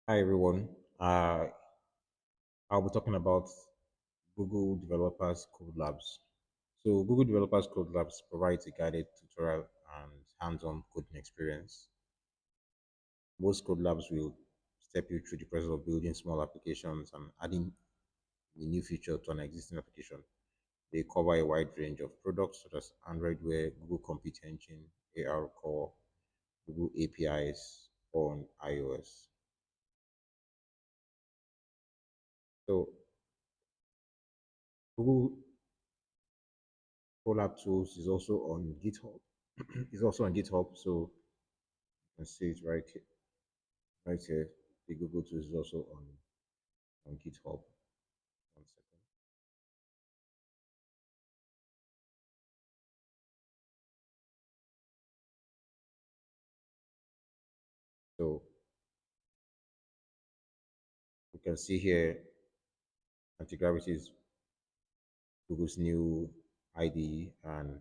Hi everyone. Uh, I'll be talking about Google Developers Codelabs. So Google Developers Codelabs provides a guided tutorial and hands-on coding experience. Most Codelabs will step you through the process of building small applications and adding a new feature to an existing application. They cover a wide range of products such as Android Wear, Google Compute Engine, AR Core, Google APIs on iOS. So Google Colab Tools is also on GitHub. It's also on GitHub, so you can see it right here. Right here, the Google Tools is also on GitHub. One second. So you can see here, anti-gravity is Google's new IDE, and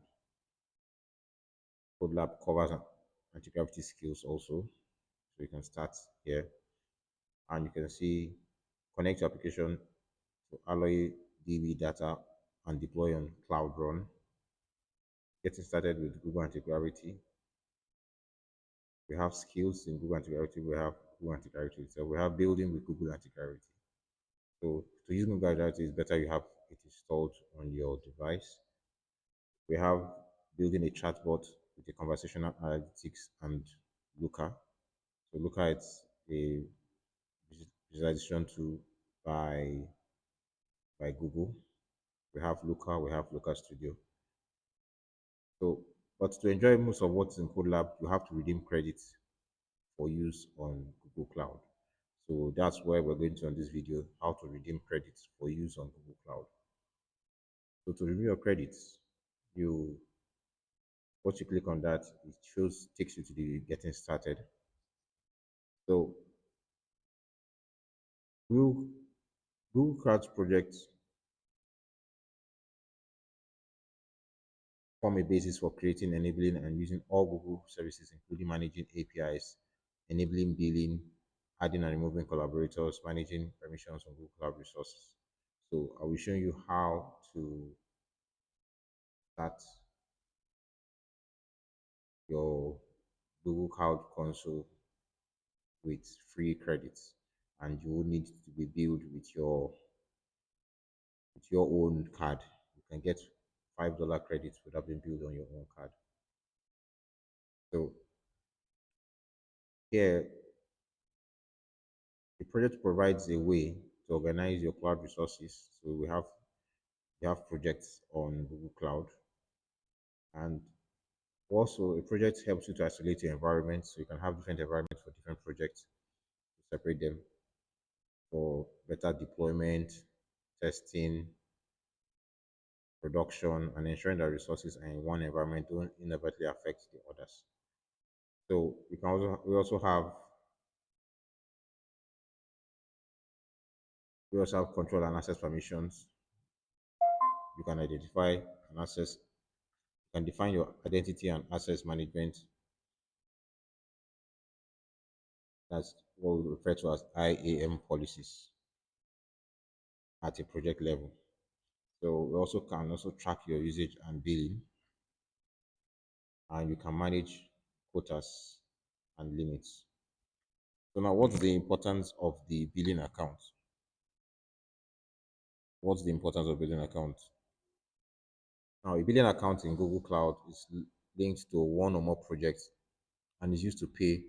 CodeLab covers anti-gravity skills also. So you can start here, and you can see connect your application to Alloy DB data and deploy on Cloud Run. Getting started with Google Anti-Gravity. We have skills in Google Anti-Gravity. We have Google Anti-Gravity. So we have building with Google Anti-Gravity. So to use Google Anti-Gravity, it's better you have it installed on your device. We have building a chatbot with a conversational analytics and Looker. So Looker is a visualization tool by Google. We have Looker. We have Looker Studio. So, but to enjoy most of what's in CodeLab, you have to redeem credits for use on Google Cloud. So that's where we're going to on this video, how to redeem credits for use on Google Cloud. So to redeem your credits, you once you click on that, it shows takes you to the getting started. So Google, Google Cloud projects form a basis for creating, enabling, and using all Google services, including managing APIs, enabling billing, adding and removing collaborators, managing permissions on Google Cloud resources. So I will show you how to start your Google Cloud console with free credits, and you will need to be billed with your own card. You can get $5 credits without being billed on your own card. So here, the project provides a way to organize your cloud resources. So we have projects on Google Cloud, and also a project helps you to isolate your environment, so you can have different environments for different projects to separate them for better deployment, testing, production, and ensuring that resources are in one environment don't inadvertently affect the others. So we also have control and access permissions. You can identify and access. You can define your identity and access management. That's what we refer to as IAM policies at a project level. So we also can also track your usage and billing, and you can manage quotas and limits. So now, what's the importance of the billing account? What's the importance of billing account? Now, a billing account in Google Cloud is linked to one or more projects and is used to pay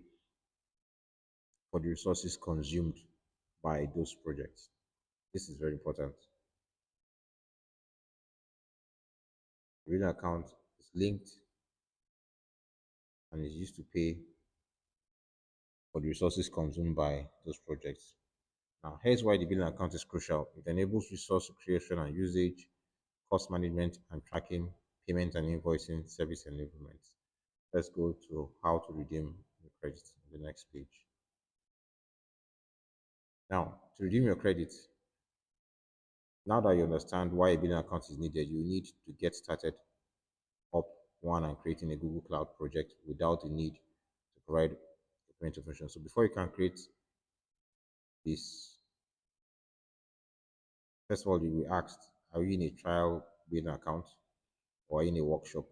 for the resources consumed by those projects. This is very important. The billing account is linked and is used to pay for the resources consumed by those projects. Now, here's why the billing account is crucial. It enables resource creation and usage, cost management and tracking, payment and invoicing, service enablement. Let's go to how to redeem your credits on the next page. Now, to redeem your credits, now that you understand why a billing account is needed, you need to get started up one and creating a Google Cloud project without the need to provide document information. So before you can create this. First of all, you will be asked, are you in a trial billing account or in a workshop?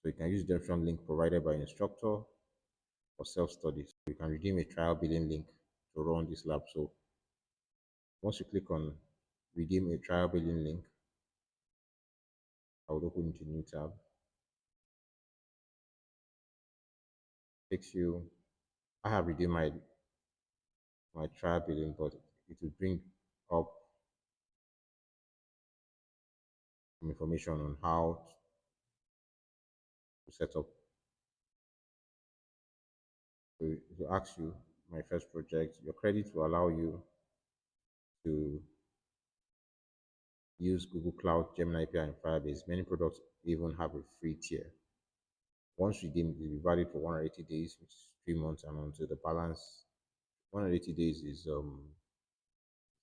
So you can use the different link provided by instructor or self-study. So you can redeem a trial billing link to run this lab. So once you click on redeem a trial billing link, I will open into a new tab. Takes you, I have redeemed my trial billing, but it will bring up some information on how to set up. So it will ask you, my first project, your credit will allow you to use Google Cloud, Gemini API, and Firebase. Many products even have a free tier. Once redeemed, it will be valid for 180 days, which is 3 months, and until the balance. 180 days is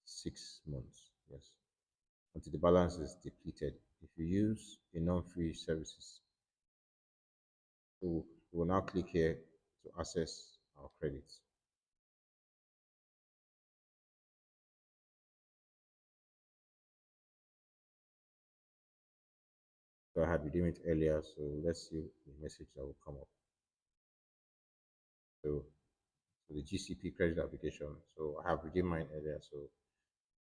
6 months. Yes, until the balance is depleted. If you use a non-free services, so we will now click here to access our credits. So I had redeemed it earlier, so let's see the message that will come up. So the GCP credit application. So I have redeemed mine earlier. So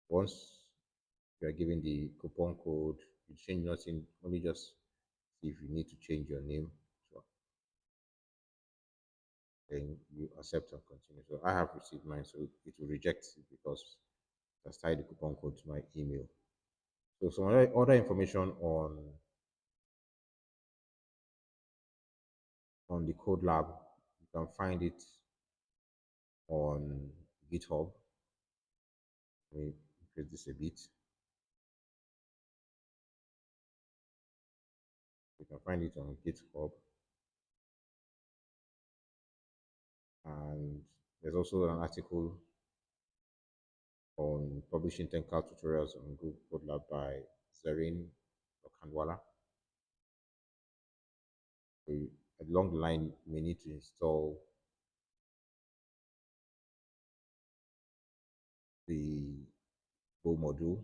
once you are given the coupon code, you change nothing, only just see if you need to change your name. So then you accept and continue. So I have received mine, so it will reject it because I tied the coupon code to my email. So some other information on the code lab, you can find it on GitHub. Let me increase this a bit. You can find it on GitHub, and there's also an article on publishing 10 cloud tutorials on Google Codelabs by Zareen Okanwala. So along the line, you may need to install the Go module,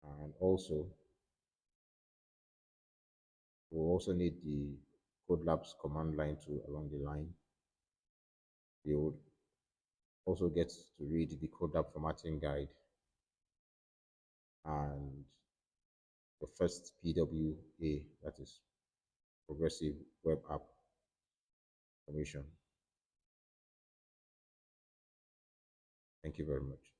and also we'll also need the Codelabs command line too along the line. You would also get to read the Codelabs formatting guide and the first PWA, that is Progressive Web App Formation. Thank you very much.